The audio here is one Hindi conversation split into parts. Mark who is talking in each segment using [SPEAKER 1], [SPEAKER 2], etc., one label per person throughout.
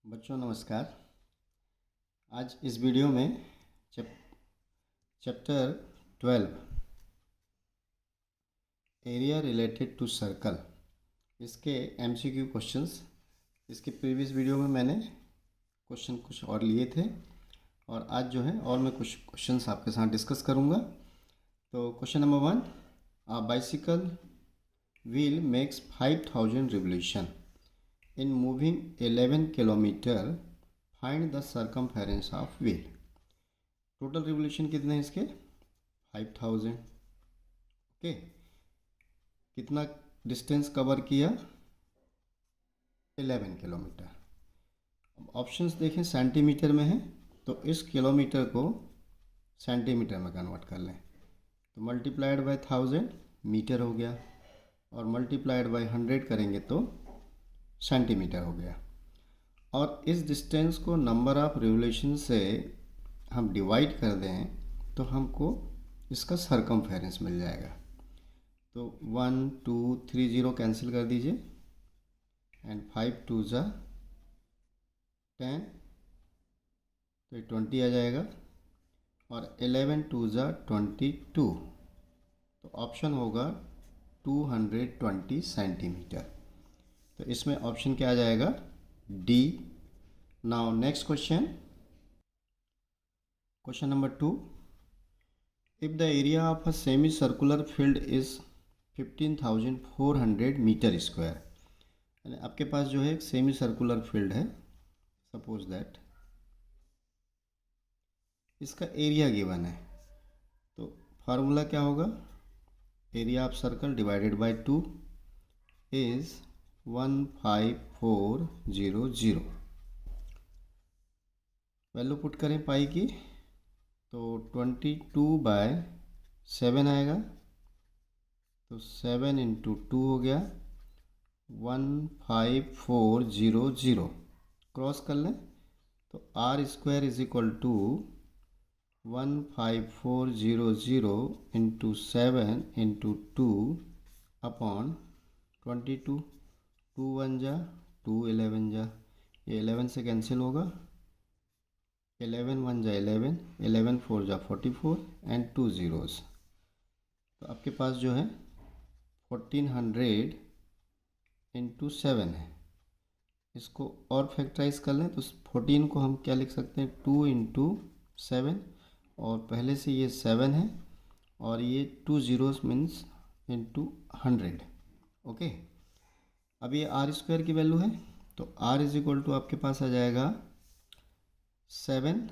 [SPEAKER 1] बच्चों नमस्कार। आज इस वीडियो में chapter 12 area related to circle इसके एमसीक्यू क्वेश्चंस, इसके प्रीवियस वीडियो में मैंने क्वेश्चन कुछ और लिए थे और आज जो है और मैं कुछ क्वेश्चंस आपके साथ डिस्कस करूंगा। तो question number 1, a bicycle wheel makes 5000 revolution in moving 11 kilometer, find the circumference of wheel। Total revolution कितने हैं इसके 5000। ओके, कितना डिस्टेंस कवर किया 11 किलोमीटर। अब ऑप्शंस देखें, सेंटीमीटर में है तो इस किलोमीटर को सेंटीमीटर में कन्वर्ट कर लें तो मल्टीप्लाइड बाय 1000 मीटर हो गया और मल्टीप्लाइड बाय 100 करेंगे तो सेंटीमीटर हो गया। और इस डिस्टेंस को नंबर ऑफ रिवोल्यूशन से हम डिवाइड कर दें तो हमको इसका सरकमफेरेंस मिल जाएगा। तो 1 2 3 0 कैंसिल कर दीजिए एंड 5 2 ज़ा 10 तो 20 आ जाएगा और 11 2 ज़ा 22 तो ऑप्शन होगा 220 सेंटीमीटर। तो इसमें ऑप्शन क्या आ जाएगा D. Now next question, question number 2, if the area of a semi circular field is 15,400 metre square. यानी आपके पास जो है एक सेमी सर्कुलर फील्ड है, सपोज दैट इसका एरिया गिवन है तो फार्मूला क्या होगा, area of circle divided by 2 is 15400। Value put करें पाई की तो 22/7 आएगा तो 7 × 2 हो गया 15400। क्रॉस कर लें तो r square is equal to 15400 × 7 × 2 upon 22। 2 1 जा 2 11 जा, ये 11 से कैंसिल होगा, 11 1 जा 11, 11 4 जा 44 एंड 2 zeros। तो आपके पास जो है 1400 × 7 है। इसको और फैक्टराइज कर लें तो 14 को हम क्या लिख सकते हैं 2 × 7 और पहले से ये 7 है और ये 2 zeros मीन्स × 100। ओके, अब ये आर स्क्वायर की वैल्यू है तो r इज इक्वल टू आपके पास आ जाएगा 7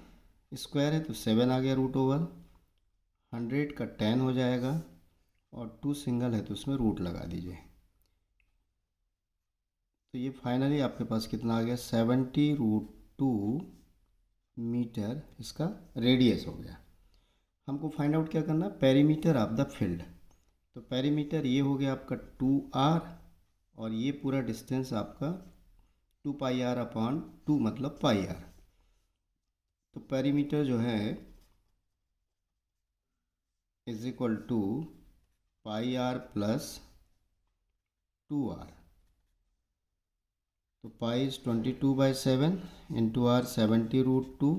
[SPEAKER 1] स्क्वायर है तो 7 आ गया रूट ओवर 100 का 10 हो जाएगा और 2 सिंगल है तो उसमें रूट लगा दीजिए। तो ये फाइनली आपके पास कितना आ गया 70√2 मीटर इसका रेडियस हो गया। हमको फाइंड आउट क्या करना, पेरीमीटर ऑफ द फील्ड। तो पेरीमीटर ये हो गया आपका 2r और ये पूरा डिस्टेंस आपका 2πr/2 मतलब πr। तो पेरीमीटर जो है is equal to πr + 2r। तो पाई इज 22/7 × r 70√2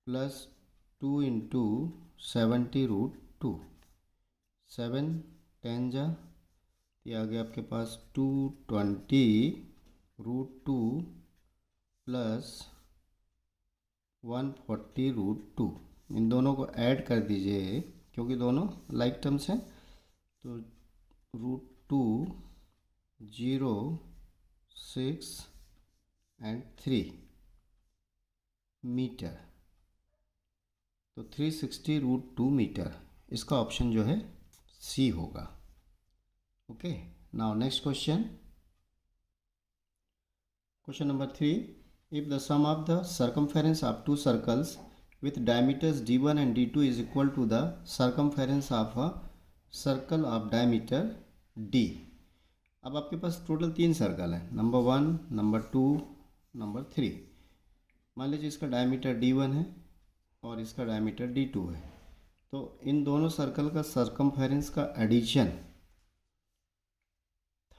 [SPEAKER 1] प्लस 2 × 70√2, 7 10 जा, ये आ गया आपके पास 220√2 प्लस 140√2। इन दोनों को ऐड कर दीजिए क्योंकि दोनों लाइक टर्म्स हैं। तो √2 0 6 एंड 3 मीटर, तो 360√2 मीटर इसका ऑप्शन जो है सी होगा। Okay, now next question, question number 3, if the sum of the circumference of two circles with diameters d1 and d2 is equal to the circumference of a circle of diameter d। अब आपके पास टोटल 3 सर्कल है, नंबर 1 नंबर 2 नंबर 3। मान लीजिए इसका डायमीटर d1 है और इसका डायमीटर d2 है तो इन दोनों सर्कल का सरकमफेरेंस का एडिशन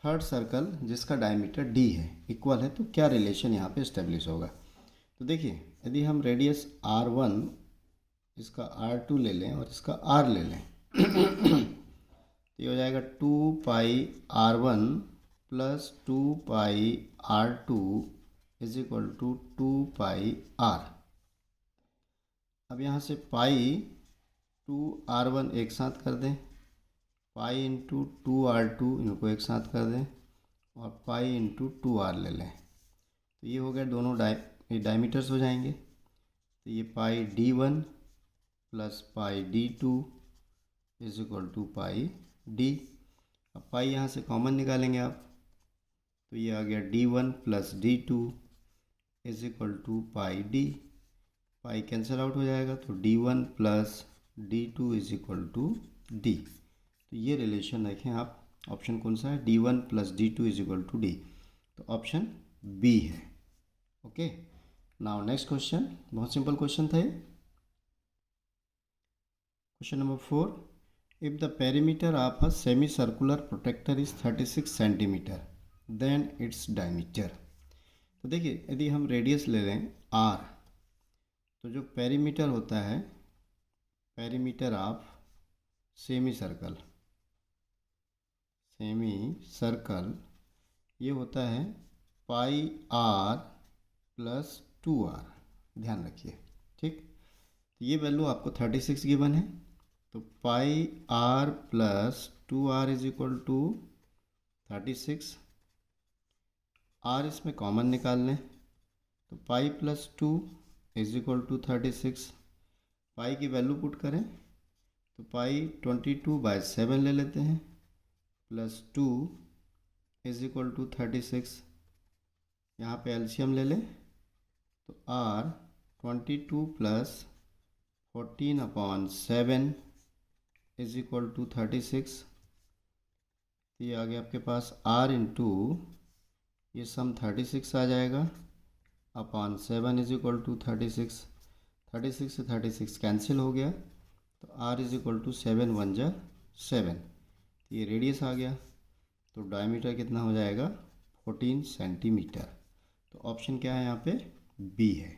[SPEAKER 1] थर्ड सर्कल जिसका डायमीटर d है इक्वल है, तो क्या रिलेशन यहाँ पे इस्टेब्लिश होगा। तो देखिए, यदि हम रेडियस r1 इसका r2 ले लें और इसका r ले लें तो ये हो जाएगा 2πr1 plus 2πr2 is equal to 2πr। अब यहाँ से पाई 2r1 एक साथ कर दें, पाई इंटू 2r2 इनको एक साथ कर दें और पाई इंटू 2r ले लें। तो ये हो गया, दोनों डायमीटर्स हो जाएंगे। तो ये pi d1 plus pi d2 is equal to pi d। अब पाई यहाँ से कॉमन निकालेंगे आप, तो ये आ गया d1 plus d2 is equal to pi d। Pi cancel out हो जाएगा, तो d1 plus d2 is equal to d। तो ये रिलेशन रखें आप। ऑप्शन कौन सा है, d1 plus d2 is equal to d। तो ऑप्शन बी है। ओके, नाउ नेक्स्ट क्वेश्चन, बहुत सिंपल क्वेश्चन था ये। Question number 4, if the perimeter of a semi circular protector is 36 centimetre then its diameter. तो देखिए, यदि हम रेडियस ले लें r, तो जो पेरीमीटर होता है, पेरीमीटर ऑफ सेमी सर्कल ये होता है पाई r प्लस 2r। ध्यान रखिए, ठीक। तो ये वैल्यू आपको 36 गिवन है, तो pi r plus 2r is equal to 36। r इसमें कॉमन निकाल लें, तो pi plus 2 is equal to 36। Pi की वैल्यू पुट करें तो पाई 22/7 ले लेते हैं, प्लस 2 इज इक्वल टू 36। यहाँ पे एलसीएम ले लें तो r 22 plus 14/7 is equal to 36। तो ये आ गया आपके पास r इंटू ये सम 36 आ जाएगा अपॉन 7 इज इक्वल टू 36। 36 से 36 कैंसिल हो गया, तो r इज इक्वल टू 7 1 जा 7। तो ये रेडियस आ गया, तो डायमीटर कितना हो जाएगा 14 सेंटीमीटर। तो ऑप्शन क्या है यहाँ पे, बी है।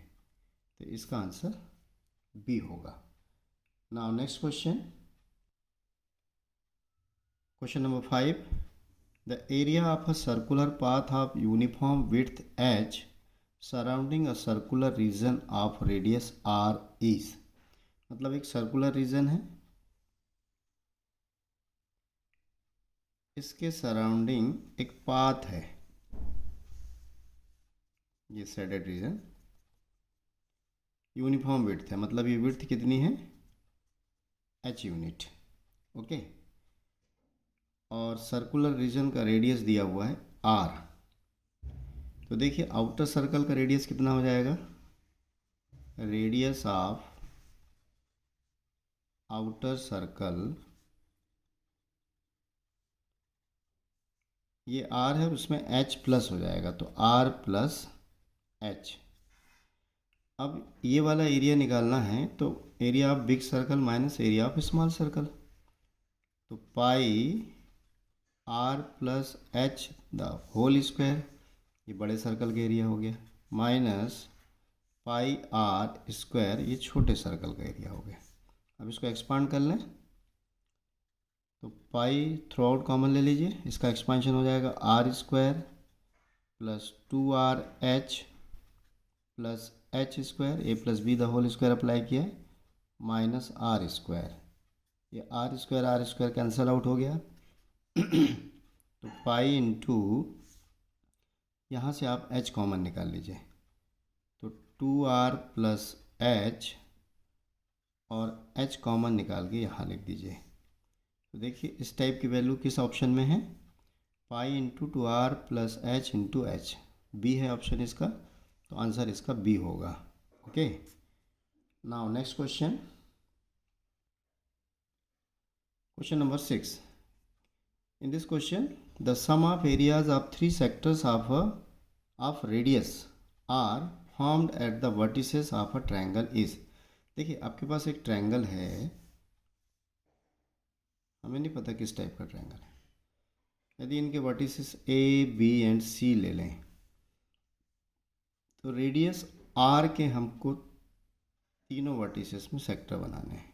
[SPEAKER 1] तो इसका आंसर बी होगा। Now next question, question number 5, the area of a circular path of uniform width h surrounding a circular region of radius r is. मतलब एक सर्कुलर रीजन है, इसके सराउंडिंग एक पाथ है, ये शेडेड रीजन, यूनिफॉर्म विड्थ है, मतलब ये विड्थ कितनी है h यूनिट। ओके, और सर्कुलर रीजन का रेडियस दिया हुआ है r। तो देखिए, आउटर सर्कल का रेडियस कितना हो जाएगा, रेडियस ऑफ आउटर सर्कल ये r है, उसमें h प्लस हो जाएगा, तो r प्लस h। अब ये वाला एरिया निकालना है, तो area of big circle minus area of small circle, तो pi r plus h the whole square, ये बड़े सर्कल का एरिया हो गया, माइनस पाई r स्क्वायर, ये छोटे सर्कल का एरिया हो गया। अब इसको एक्सपांड कर लें, तो पाई थ्रू आउट कॉमन ले लीजिए, इसका एक्सपांशन हो जाएगा r square plus 2rh plus h square, a plus B the whole square apply किया है, माइनस r स्क्वायर, ये r स्क्वायर कैंसिल आउट हो गया। तो पाई इंटू यहाँ से आप h कॉमन निकाल लीजिए, तो 2r प्लस h और h कॉमन निकाल के यहाँ लिख दीजिए। तो देखिए, इस टाइप की वैल्यू किस ऑप्शन में है, pi into 2r plus h into h, B है ऑप्शन इसका, तो आंसर इसका बी होगा। Okay, now next question, question number 6। In this question the sum of areas of 3 sectors of radius are formed at the vertices of a triangle is. देखिए, आपके पास एक ट्रायंगल है, हमें नहीं पता किस टाइप का ट्रायंगल है, यदि इनके वर्टिसेस ए बी एंड सी ले लें तो रेडियस आर के हमको तीनों वर्टिसेस में सेक्टर बनाने हैं।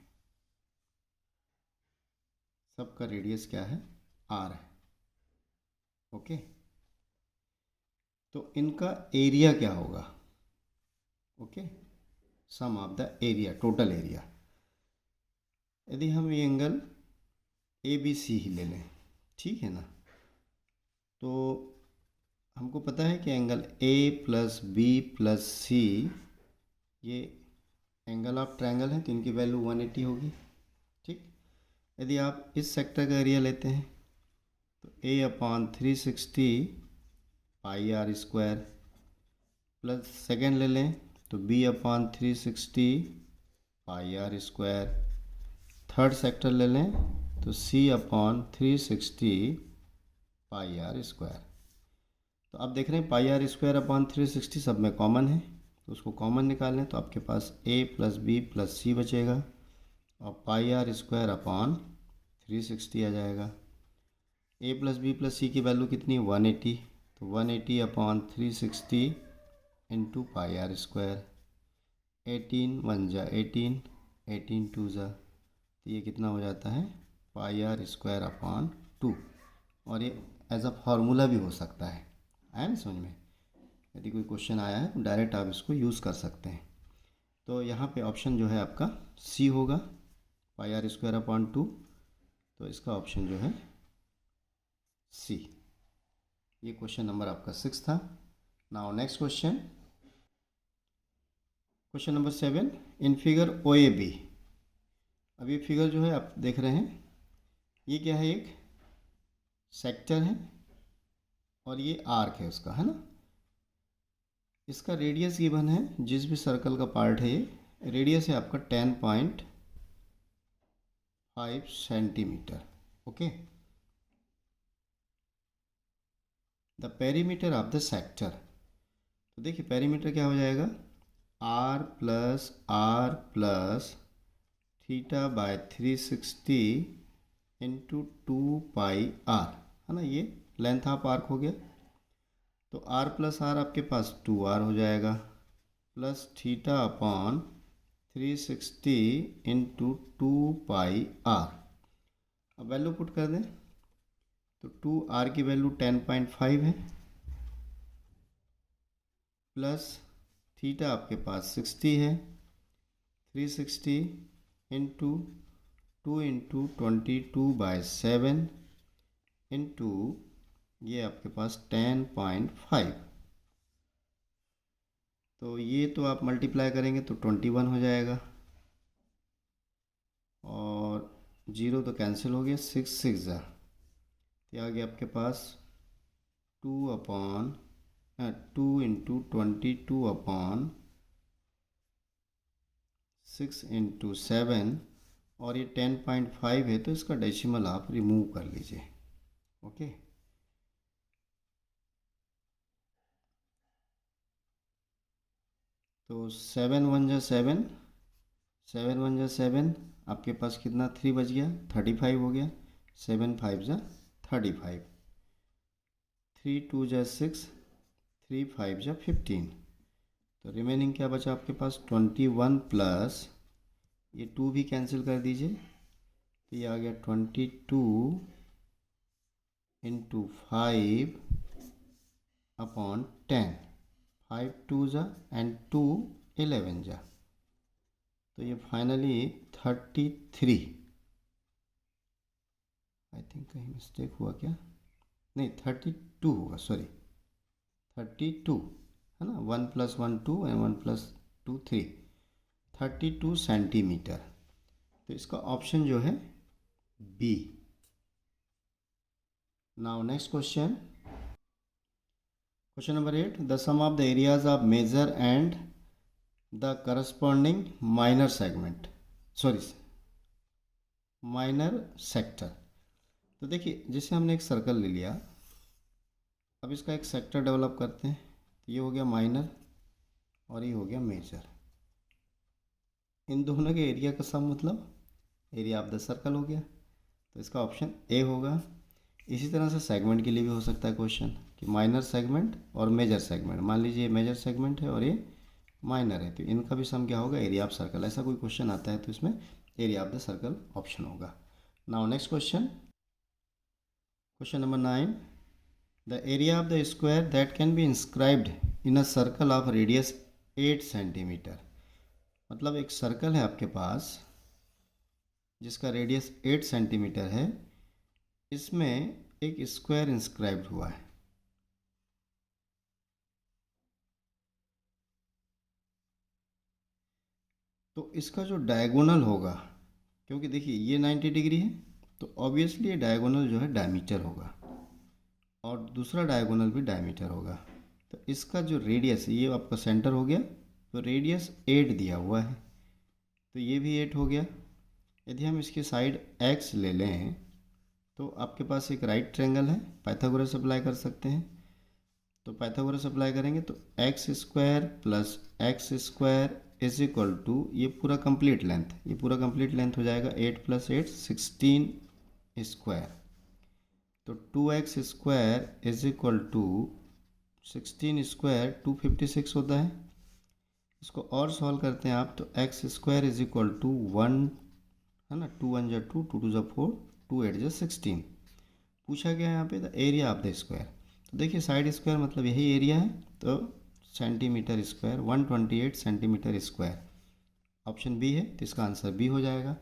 [SPEAKER 1] सबका रेडियस क्या है? आर है। ओके, तो इनका एरिया क्या होगा? Okay, sum of the area, total area. यदि हम ये एंगल ए बी सी ही ले लें, ठीक है ना, तो हमको पता है कि angle A plus B plus C ये एंगल ऑफ ट्रायंगल है, तो इनकी वैल्यू 180 होगी। ठीक, यदि आप इस सेक्टर का एरिया लेते हैं तो A upon 360 pi are square, plus second ले लें तो B upon 360 pi are square, third sector ले लें तो C upon 360 pi are square. तो आप देख रहे हैं पाई आर स्क्वायर अपॉन 360 सब में कॉमन है, तो उसको कॉमन निकालें तो आपके पास A plus B plus C बचेगा और पाई आर स्क्वायर अपॉन 360 आ जाएगा। A plus B plus C की वैल्यू कितनी है? 180, तो 180 upon 360 into pi are square. 18 1 जा 18, 18 2 जा, तो ये कितना हो जाता है? पाई आर स्क्वायर अपॉन 2। और ये एज अ फार्मूला भी हो सकता है, आया ना समझ में? यदि कोई क्वेश्चन आया है तो डायरेक्ट आप इसको यूज़ कर सकते हैं। तो यहाँ पे ऑप्शन जो है आपका सी होगा, पाई आर स्क्वायर अपॉन 2, तो इसका ऑप्शन जो है सी। ये क्वेश्चन नंबर आपका 6 था। Now next question, question number 7 in figure O A B. अब ये फिगर जो है आप देख रहे हैं, ये क्या है? एक सेक्टर है और ये आर्क है उसका, है ना। इसका रेडियस गिवन है, जिस भी सर्कल का पार्ट है ये रेडियस है आपका 10.5 centimetre. Okay, the perimeter of the sector. तो देखिए पेरीमीटर क्या हो जाएगा? R plus theta by 360 into 2 pi R, है ना। ये लेंथ ऑफ आर्क हो गया, तो आर प्लस आर आपके पास 2r हो जाएगा, plus theta upon 360 into 2 pi R. अब वैल्यू पुट कर दें तो 2r की वैल्यू 10.5 है, प्लस थीटा आपके पास 60 है, 360 इंटू 2 इंटू 22/7 इंटू ये आपके पास 10.5। तो ये तो आप मल्टीप्लाई करेंगे तो 21 हो जाएगा और 0 तो कैंसिल हो गया, 6 6 जा, ये आ गया आपके पास 2 इंटू 22/6 इंटू 7, और ये 10.5 है तो इसका डेसिमल आप रिमूव कर लीजिए। ओके, तो 7 1 जा 7, 7 1 जा 7, आपके पास कितना 3 बच गया, 35 हो गया, 7 5 जा 35, 3 2 जा 6, 3 5 जा 15, तो रिमेनिंग क्या बचा आपके पास 21 प्लस ये 2 भी कैंसिल कर दीजिए, तो ये आ गया 22 इंटू 5 अपॉन 10, 5 2 जा एंड 2 11 जा, तो ये फाइनली 33। आई थिंक कहीं मिस्टेक हुआ क्या? नहीं 32 होगा, सॉरी 32, है ना। 1 + 1 2 एंड 1 + 2 3, 32 सेंटीमीटर। तो इसका ऑप्शन जो है B. Now next question, question number 8 the sum of the areas of major and the corresponding minor segment, sorry minor sector. तो देखिए जैसे हमने एक सर्कल ले लिया, अब इसका एक सेक्टर डेवलप करते हैं, तो ये हो गया माइनर और ये हो गया मेजर। इन दोनों के एरिया का सम मतलब एरिया ऑफ द सर्कल हो गया, तो इसका ऑप्शन ए होगा। इसी तरह से सेगमेंट के लिए भी हो सकता है क्वेश्चन कि माइनर सेगमेंट और मेजर सेगमेंट, मान लीजिए मेजर सेगमेंट है और ये माइनर है, तो इनका भी सम क्या होगा, एरिया ऑफ सर्कल। ऐसा कोई क्वेश्चन आता है तो इसमें area of the circle option होगा। Now next question, question number 9, the area of the square that can be inscribed in a circle of radius 8 centimetre. मतलब एक सर्कल है आपके पास जिसका रेडियस 8 सेंटीमीटर है, इसमें एक स्क्वायर इंस्क्राइब्ड हुआ है। तो इसका जो डायगोनल होगा, क्योंकि देखिए ये 90 डिग्री है तो ऑब्वियसली ये डायगोनल जो है डायमीटर होगा और दूसरा डायगोनल भी डायमीटर होगा। तो इसका जो रेडियस, ये आपका सेंटर हो गया, तो रेडियस 8 दिया हुआ है, तो ये भी 8 हो गया। यदि हम इसकी साइड x ले लें तो आपके पास एक राइट ट्रायंगल है, पाइथागोरस अप्लाई कर सकते हैं। तो पाइथागोरस अप्लाई करेंगे तो x square plus x square is equal to, ये पूरा कंप्लीट लेंथ, ये पूरा कंप्लीट लेंथ हो जाएगा 8 प्लस 8 16 स्क्वायर। तो 2x square is equal to 16 square 256 होता है। इसको और सॉल्व करते हैं आप तो x square is equal to 1 है ना, 2 1 जा 2, 2 2 जा 4, 2 8 जा 16। पूछा गया यहाँ पे the area of the square. तो देखिए साइड स्क्वायर मतलब यही एरिया है, तो centimetre square 128 centimetre square, option B है, तो इसका आंसर बी हो जाएगा।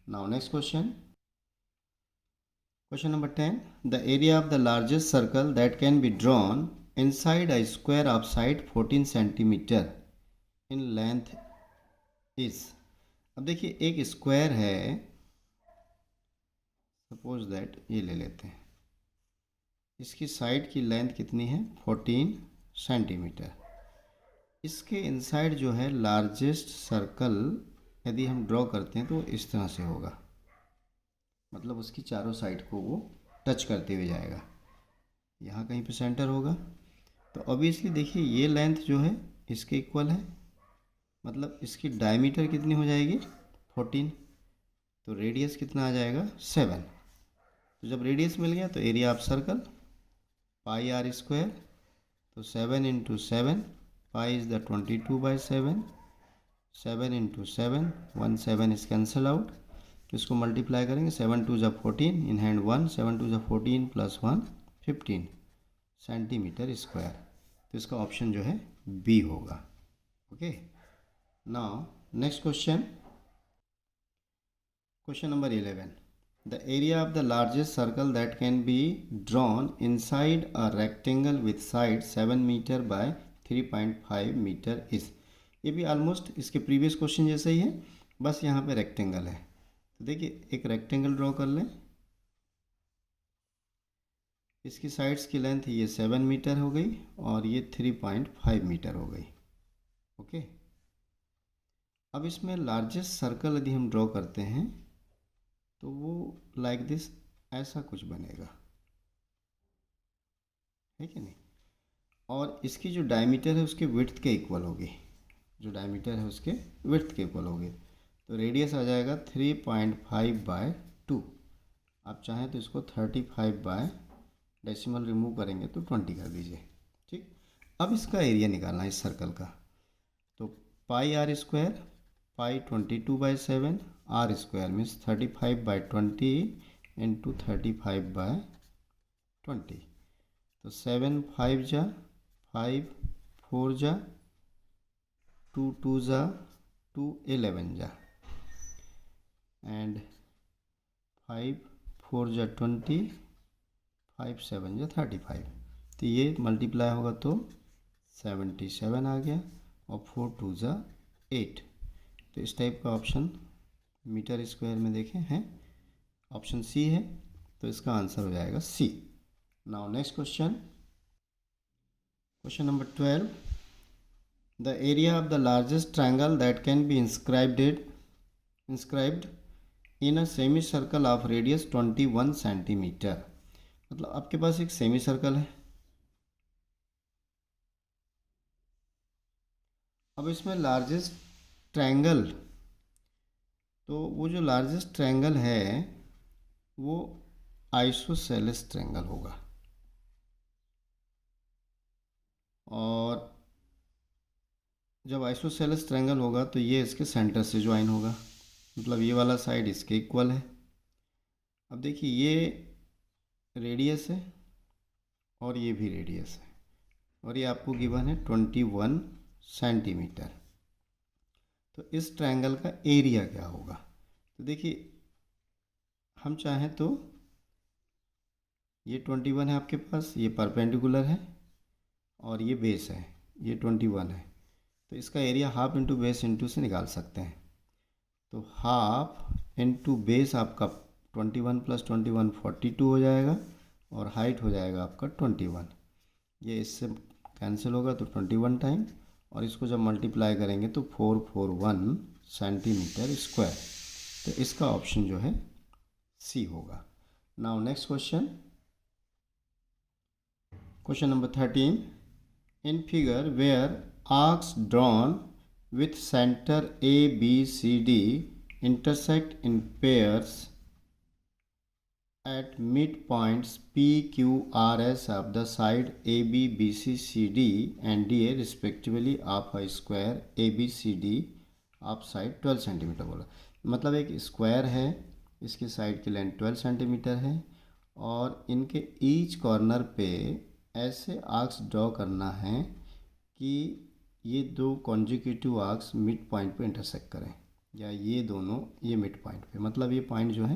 [SPEAKER 1] Now next question, question number 10, the area of the largest circle that can be drawn inside a square of side 14 centimetre in length is. अब देखिए एक स्क्वायर है, सपोज दैट ये ले लेते हैं, इसकी साइड की लेंथ कितनी है 14 सेंटीमीटर। इसके इनसाइड जो है लार्जेस्ट सर्कल यदि हम ड्रॉ करते हैं तो इस तरह से होगा, मतलब उसकी चारों साइड को वो टच करते हुए जाएगा, यहाँ कहीं पे सेंटर होगा। तो ऑब्वियसली देखिए ये लेंथ जो है इसके इक्वल है, मतलब इसकी डायमीटर कितनी हो जाएगी 14, तो रेडियस कितना आ जाएगा 7। तो जब रेडियस मिल गया तो area of circle pi are square, तो 7 into 7, pi is the 22/7, 7 into 7, 1 7 is cancel out, तो इसको मल्टीप्लाई करेंगे, 7 2 जा 14, इन हैंड 1, 7 2 जा 14 प्लस 1 15 सेंटीमीटर स्क्वायर। तो इसका ऑप्शन जो है बी होगा। Okay, now next question, question number 11, the area of the largest circle that can be drawn inside a rectangle with side 7 meter by 3.5 meter is। ये भी ऑलमोस्ट इसके प्रीवियस क्वेश्चन जैसे ही है, बस यहाँ पे रेक्टेंगल है। तो देखिए एक रेक्टेंगल ड्रॉ कर लें, इसकी साइड्स की लेंथ ये 7 मीटर हो गई और ये 3.5 मीटर हो गई। ओके, अब इसमें लार्जेस्ट सर्कल यदि हम ड्रॉ करते हैं तो वो लाइक दिस ऐसा कुछ बनेगा, है कि नहीं, और इसकी जो डायमीटर है उसके विड्थ के इक्वल होगी, जो डायमीटर है उसके विड्थ के इक्वल होगी। तो रेडियस आ जाएगा 3.5/2। आप चाहें तो इसको 35 बाय डेसिमल रिमूव करेंगे तो 20 कर दीजिए। ठीक, अब इसका एरिया निकालना है इस सर्कल का, तो pi are square, pi 22/7, R square means 35/20 into 35/20। तो 7 5 जा 5, 4 जा 2 2 जा 2, 11 जा एंड 5 4 जा 20, 5 7 जा 35। तो ये मल्टीप्लाई होगा तो 77 आ गया और 4 2 जा 8। तो इस टाइप का ऑप्शन मीटर स्क्वायर में देखें हैं, ऑप्शन सी है, तो इसका आंसर हो जाएगा C. Now next question, question number 12, the area of the largest triangle that can be inscribed in a semicircle of radius 21 centimetre. मतलब आपके पास एक सेमी सर्कल है, अब इसमें लार्जेस्ट ट्रायंगल, तो वो जो लार्जेस्ट ट्रायंगल है वो आइसोसेलेस ट्रायंगल होगा। और जब आइसोसेलेस ट्रायंगल होगा तो ये इसके सेंटर से ज्वाइन होगा, मतलब ये वाला साइड इसके इक्वल है। अब देखिए ये रेडियस है और ये भी रेडियस है, और ये आपको गिवन है 21 सेंटीमीटर। तो इस ट्रायंगल का एरिया क्या होगा? तो देखिए हम चाहें तो ये 21 है आपके पास, ये परपेंडिकुलर है और ये बेस है, ये 21 है, तो इसका area half into base into से निकाल सकते हैं। तो हाफ इंटू बेस आपका 21 प्लस 21 42 हो जाएगा, और हाइट हो जाएगा आपका 21। ये इससे कैंसिल होगा तो 21 टाइम, और इसको जब मल्टीप्लाई करेंगे तो 441 सेंटीमीटर स्क्वायर। तो इसका ऑप्शन जो है सी होगा। Now next question, question number 13। In figure where arcs drawn with center A, B, C, D intersect in pairs at midpoints P, Q, R, S of the side AB, BC, CD and DA respectively of a square ABCD of side 12 centimetre बोला। मतलब एक स्क्वायर है, इसकी साइड की लेंथ 12 सेंटीमीटर है, और इनके ईच कॉर्नर पे ऐसे आर्क्स ड्रॉ करना है कि ये दो कॉन्जिक्यूटिव आर्क्स मिड पॉइंट पे इंटरसेक्ट करें, या ये दोनों ये मिड पॉइंट पे, मतलब ये पॉइंट जो है,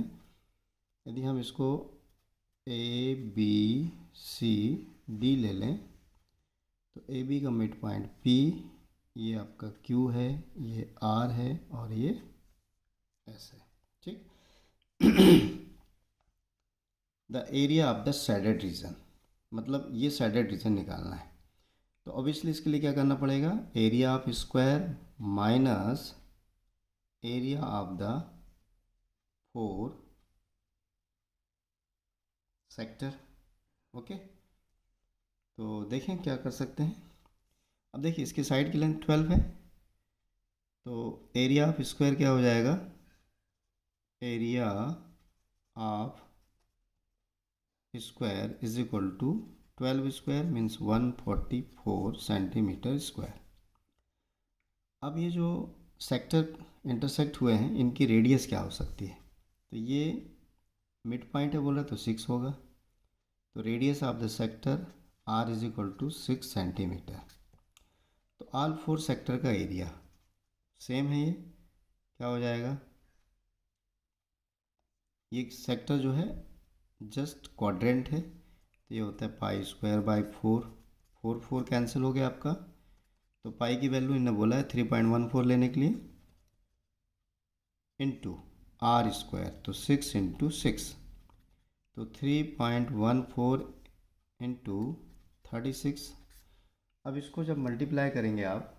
[SPEAKER 1] यदि हम इसको ए बी सी डी ले लें तो ए बी का मिड पॉइंट पी, ये आपका क्यू है, ये आर है और ये एस है। ठीक। The area of the shaded reason, मतलब ये शेडेड रीजन निकालना है। तो ऑब्वियसली इसके लिए क्या करना पड़ेगा, area of square minus area of the 4 sector. Okay, तो देखें क्या कर सकते हैं। अब देखिए इसकी साइड की लेंथ 12 है, तो एरिया ऑफ स्क्वायर क्या हो जाएगा, area of square is equal to 12 square means 144 centimetre square. अब ये जो सेक्टर इंटरसेक्ट हुए हैं इनकी रेडियस क्या हो सकती है, तो ये मिड पॉइंट है बोला तो 6 होगा, तो radius of the sector r is equal to 6 centimetre. तो ऑल 4 सेक्टर का एरिया सेम है, ये क्या हो जाएगा, ये सेक्टर जो है जस्ट क्वाड्रेंट है, तो ये होता है पाई स्क्वायर बाई 4, 4 कैंसिल हो गया आपका। तो पाई की वैल्यू इन्होंने बोला है 3.14 लेने के लिए, इंटू आर स्क्वायर, तो 6 इंटू 6, तो 3.14 इंटू 36। अब इसको जब मल्टीप्लाई करेंगे आप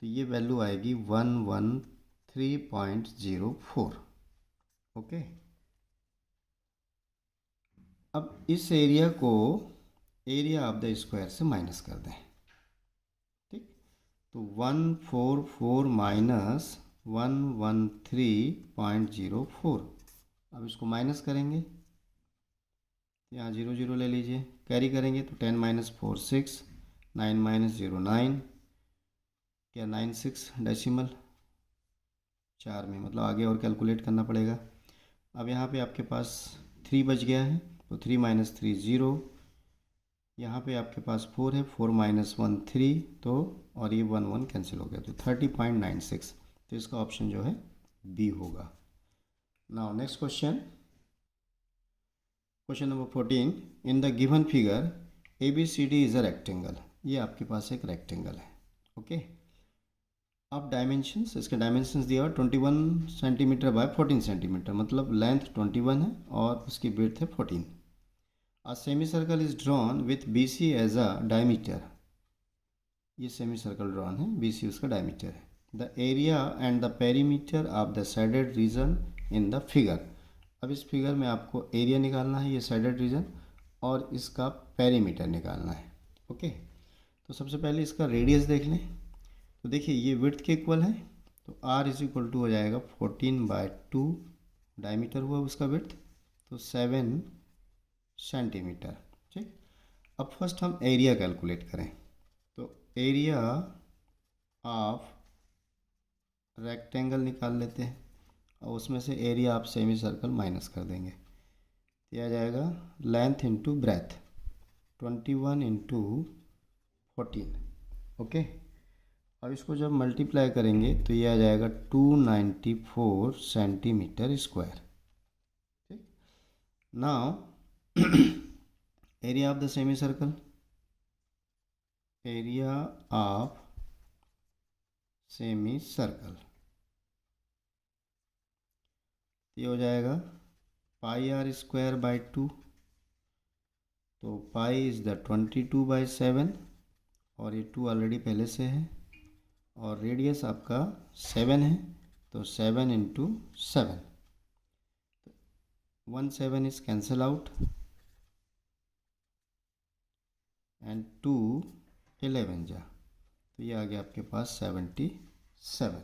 [SPEAKER 1] तो ये वैल्यू आएगी 113.04। ओके, अब इस एरिया को एरिया ऑफ द स्क्वायर से माइनस कर दें। ठीक, तो 144 माइनस 113.04, अब इसको माइनस करेंगे, यहाँ 0 0 ले लीजिए, कैरी करेंगे तो 10 माइनस 4 6, 9 माइनस 0 9, क्या 96 डेसिमल 4 में, मतलब आगे और कैलकुलेट करना पड़ेगा। अब यहाँ पे आपके पास 3 बच गया है, तो 3 माइनस 3 0, यहाँ पे आपके पास 4 है, 4 माइनस 1 3, तो और ये 1 1 कैंसिल हो गया, तो 30.96, तो इसका ऑप्शन जो है बी होगा। Now next question, question number 14। In the given figure A B C D is a rectangle, ये आपके पास एक रेक्टेंगल है। ओके, अब डायमेंशंस, इसके डायमेंशंस दिया हुआ 21 सेंटीमीटर बाय 14 सेंटीमीटर, मतलब लेंथ 21 है और उसकी विड्थ है 14। A semicircle is drawn with B C as a diameter, ये सेमी सर्कल ड्रॉन है, बी सी उसका डायमीटर है। The area and the perimeter of the shaded region in the figure, अब इस फिगर में आपको एरिया निकालना है, ये शेडेड रीजन, और इसका पेरीमीटर निकालना है। ओके, तो सबसे पहले इसका रेडियस देख लें, तो देखिए ये विड्थ के इक्वल है, तो r इज इक्वल टू हो जाएगा 14/2, डायमीटर हुआ उसका विड्थ, तो 7 सेंटीमीटर। ठीक, अब फर्स्ट हम एरिया कैलकुलेट करें। तो एरिया ऑफ रेक्टेंगल निकाल लेते हैं और उसमें से area of semi circle minus कर देंगे। तो यह आ जाएगा length into breadth, 21 into 14। Okay, अब इसको जब मल्टीप्लाई करेंगे तो ये आ जाएगा 294 सेंटीमीटर स्क्वायर। ठीक, now area of the semi circle, area of semi circle ये हो जाएगा पाई आर स्क्वायर बाई 2। तो पाई इज़ द 22/7 और ये 2 ऑलरेडी पहले से है और रेडियस आपका 7 है तो 7 into 7, 1 7 is cancel out and 2 11 जा, तो ये आ गया आपके पास 77।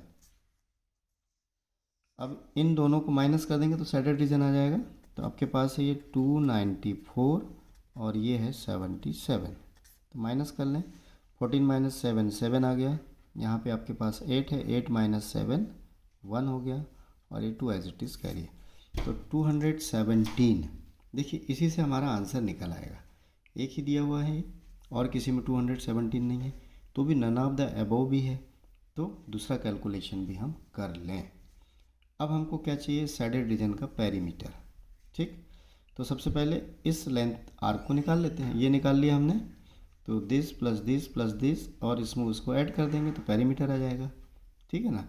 [SPEAKER 1] अब इन दोनों को माइनस कर देंगे तो सेडेड रीजन आ जाएगा। तो आपके पास है ये 294 और ये है 77, तो माइनस कर लें। 14 माइनस 7 7 आ गया, यहाँ पे आपके पास 8 है, 8 माइनस 7 1 हो गया और ये 2 एज इट इज़ कैरी। तो 217, देखिए इसी से हमारा आंसर निकल आएगा। एक ही दिया हुआ है और किसी में 217 नहीं है, तो भी नन ऑफ द अबव भी है, तो दूसरा कैलकुलेशन भी हम कर लें। अब हमको क्या चाहिए, सैडेड रीजन का पेरीमीटर। ठीक, तो सबसे पहले इस लेंथ आर्क को निकाल लेते हैं। ये निकाल लिया हमने, तो this plus this plus this और इसमें उसको ऐड कर देंगे तो पेरीमीटर आ जाएगा। ठीक है ना।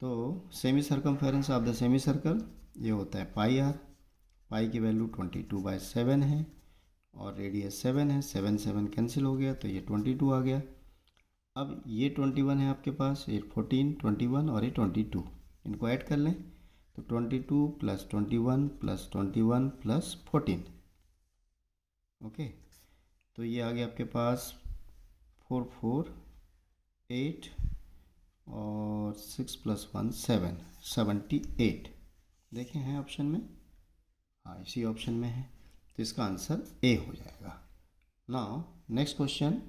[SPEAKER 1] तो semi circumference of the semi circle ये होता है पाई आर। पाई की वैल्यू 22/7 है और रेडियस 7 है, 7 7 कैंसिल हो गया तो ये 22 आ गया। अब ये 21 है आपके पास, ये 14 21 और ये 22, इनको ऐड कर लें तो 22 प्लस 21 प्लस 21 प्लस 14। ओके, तो ये आ गया आपके पास 4 4 8 और 6 प्लस 1 7 78। देखें हैं ऑप्शन में, हाँ इसी ऑप्शन में है, तो इसका आंसर ए हो जाएगा। Now next question.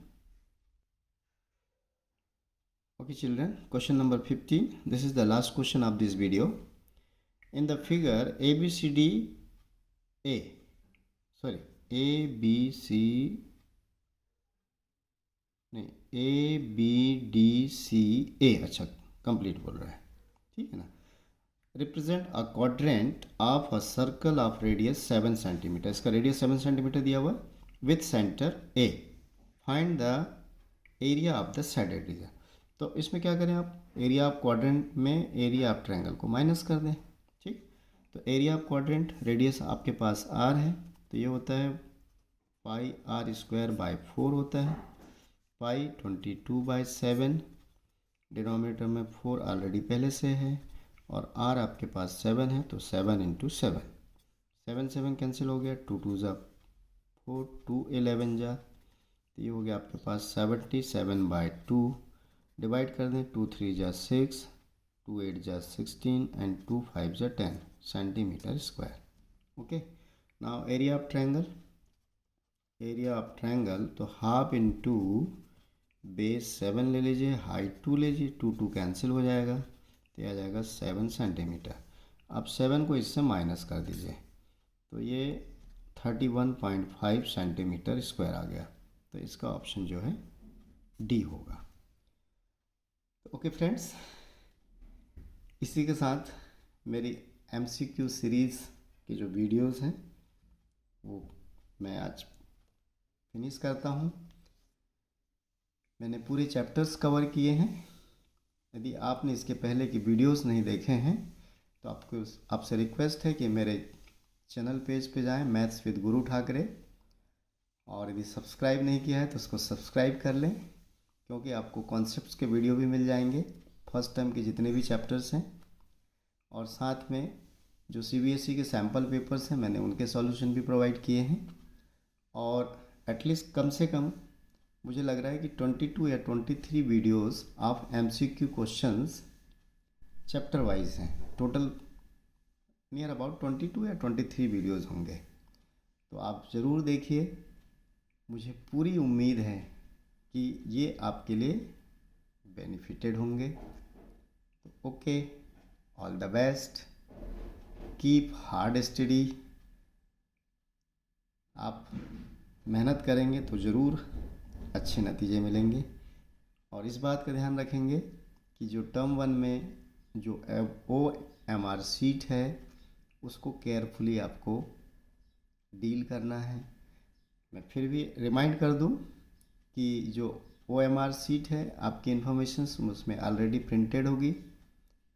[SPEAKER 1] Okay children, question number 15. This is the last question of this video. In the figure ABCD A, sorry ABC नहीं ABDCA, अच्छा कंप्लीट बोल रहा है, ठीक है ना। Represent a quadrant of a circle of radius 7 centimetre. इसका रेडियस 7 सेंटीमीटर दिया हुआ है with centre A। Find the area of the shaded region. तो इसमें क्या करें आप, एरिया ऑफ क्वाड्रेंट में एरिया ऑफ ट्रायंगल को माइनस कर दें। ठीक, तो एरिया ऑफ क्वाड्रेंट, रेडियस आपके पास आर है तो ये होता है पाई आर स्क्वायर बाई 4 होता है। पाई 22/7, डिनोमिनेटर में 4 ऑलरेडी पहले से है और आर आपके पास 7 है तो 7 इंटू 7, 7 7 कैंसिल हो गया, 2 2 जा 4, 2 11 जा, तो ये हो गया आपके पास 77/2। डिवाइड कर दें, 2 3 जा 6, 2 8 जा 16 एंड 2 5 जा 10 centimetre square. Okay, now area of triangle, area of triangle तो हाफ इंटू बेस 7 ले लीजिए, हाइट 2 लीजिए, 2 2 कैंसिल हो जाएगा तो यह आ जाएगा 7 सेंटीमीटर। अब 7 को इससे माइनस कर दीजिए तो ये 31.5 सेंटीमीटर स्क्वायर आ गया, तो इसका ऑप्शन जो है डी होगा। ओके फ्रेंड्स, इसी के साथ मेरी MCQ सीरीज़ की जो वीडियोस हैं वो मैं आज फिनिश करता हूँ। मैंने पूरे चैप्टर्स कवर किए हैं। यदि आपने इसके पहले की वीडियोस नहीं देखे हैं तो आपसे रिक्वेस्ट है कि मेरे चैनल पेज पे जाएं, मैथ्स विद गुरु ठाकरे, और यदि सब्सक्राइब नहीं किया है तो उसको सब्सक्राइब कर लें, क्योंकि आपको कॉन्सेप्ट्स के वीडियो भी मिल जाएंगे, फर्स्ट टर्म के जितने भी चैप्टर्स हैं, और साथ में जो CBSE के सैम्पल पेपर्स हैं मैंने उनके सॉल्यूशन भी प्रोवाइड किए हैं। और एटलीस्ट कम से कम मुझे लग रहा है कि 22 या 23 videos of MCQ questions chapter wise हैं। टोटल नियर अबाउट 22 या 23 वीडियोज़ होंगे। तो आप ज़रूर देखिए, मुझे पूरी उम्मीद है कि ये आपके लिए बेनिफिटेड होंगे। तो okay, all the best, keep hard study. आप मेहनत करेंगे तो ज़रूर अच्छे नतीजे मिलेंगे। और इस बात का ध्यान रखेंगे कि जो टर्म 1 में जो OMR शीट है उसको केयरफुली आपको डील करना है। मैं फिर भी रिमाइंड कर दूं कि जो OMR शीट है आपकी इन्फॉर्मेशंस उसमें ऑलरेडी प्रिंटेड होगी,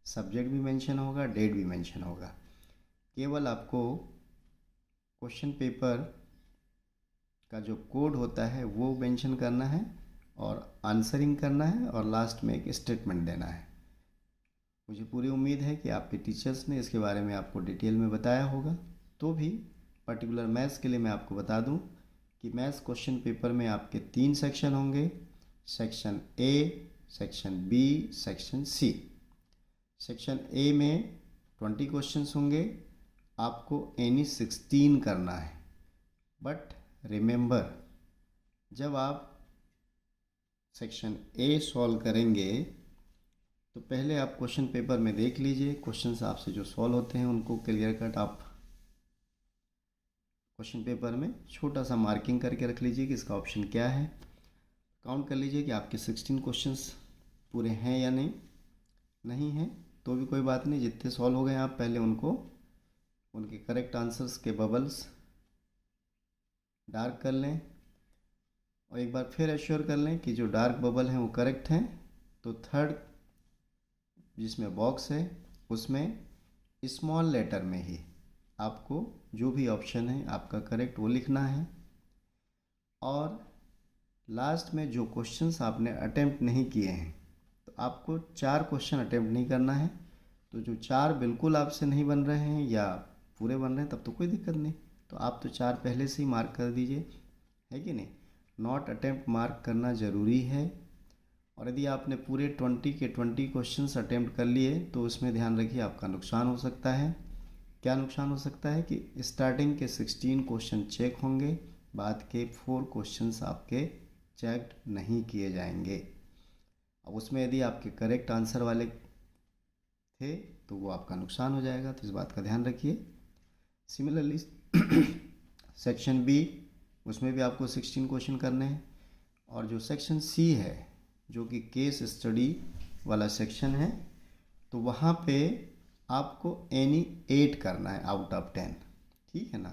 [SPEAKER 1] सब्जेक्ट भी मेंशन होगा, डेट भी मेंशन होगा। केवल आपको क्वेश्चन पेपर का जो कोड होता है वो मेंशन करना है और आंसरिंग करना है और लास्ट में एक स्टेटमेंट देना है। मुझे पूरी उम्मीद है कि आपके टीचर्स ने इसके बारे में आपको डिटेल में बताया होगा। तो भी पर्टिकुलर मैथ्स के लिए मैं आपको बता दूं कि मैथ्स क्वेश्चन पेपर में आपके 3 सेक्शन होंगे, section A, section B, section C. Section A में 20 क्वेश्चंस होंगे, आपको एनी 16 करना है। बट रिमेंबर, जब आप सेक्शन ए सॉल्व करेंगे तो पहले आप क्वेश्चन पेपर में देख लीजिए, क्वेश्चंस आपसे जो सॉल्व होते हैं उनको क्लियर कट आप क्वेश्चन पेपर में छोटा सा मार्किंग करके रख लीजिए कि इसका ऑप्शन क्या है। काउंट कर लीजिए कि आपके 16 क्वेश्चंस पूरे हैं या नहीं हैं, तो भी कोई बात नहीं। जितने सॉल्व हो गए आप पहले उनके करेक्ट आंसर्स के बबल्स डार्क कर लें और एक बार फिर एश्योर कर लें कि जो डार्क बबल हैं वो करेक्ट हैं। तो थर्ड जिसमें बॉक्स है उसमें स्मॉल लेटर में ही आपको जो भी ऑप्शन है आपका करेक्ट वो लिखना है। और लास्ट में जो क्वेश्चंस आपने अटेम्प्ट नहीं किए हैं, तो आपको 4 क्वेश्चन अटेम्प्ट नहीं करना है। तो जो 4 बिल्कुल आपसे नहीं बन रहे हैं या पूरे बन रहे हैं तब तो कोई दिक्कत नहीं, तो आप तो 4 पहले से ही मार्क कर दीजिए, है कि नहीं। नॉट अटेम्प्ट मार्क करना ज़रूरी है। और यदि आपने पूरे 20 के 20 क्वेश्चंस अटेम्प्ट कर लिए तो उसमें ध्यान रखिए आपका नुकसान हो सकता है। क्या नुकसान हो सकता है कि स्टार्टिंग के 16 क्वेश्चन चेक होंगे, बाद के 4 क्वेश्चंस आपके चेक नहीं किए जाएंगे। अब उसमें यदि आपके करेक्ट आंसर वाले थे तो वो आपका नुकसान हो जाएगा, तो इस बात का ध्यान रखिए। सिमिलरली सेक्शन बी, उसमें भी आपको 16 क्वेश्चन करने हैं। और जो सेक्शन सी है जो कि केस स्टडी वाला सेक्शन है, तो वहाँ पे आपको एनी 8 करना है आउट ऑफ 10, ठीक है ना।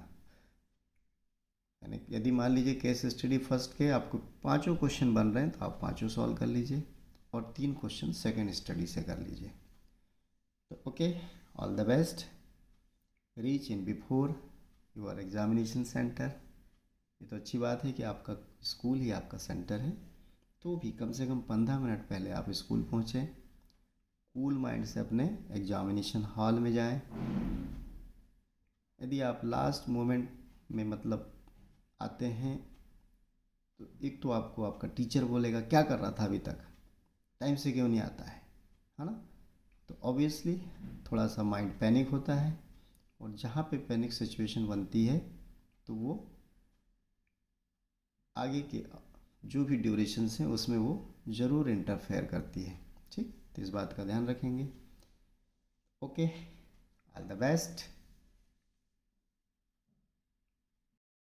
[SPEAKER 1] यानी यदि मान लीजिए केस स्टडी फर्स्ट के आपको 5 क्वेश्चन बन रहे हैं तो आप 5 सॉल्व कर लीजिए और 3 क्वेश्चन सेकेंड स्टडी से कर लीजिए। तो okay, all the best, reach in before your examination centre. ये तो अच्छी बात है कि आपका स्कूल ही आपका सेंटर है, तो भी कम से कम 15 मिनट पहले आप स्कूल पहुँचें, कूल माइंड से अपने एग्जामिनेशन हॉल में जाएं। यदि आप लास्ट मोमेंट में मतलब आते हैं तो एक तो आपको आपका टीचर बोलेगा क्या कर रहा था अभी तक, टाइम से क्यों नहीं आता है ना। तो ऑब्वियसली थोड़ा सा माइंड पैनिक होता है, और जहाँ पे पैनिक सिचुएशन बनती है तो वो आगे के जो भी ड्यूरेशंस हैं उसमें वो ज़रूर इंटरफेयर करती है, ठीक। तो इस बात का ध्यान रखेंगे। Okay, all the best.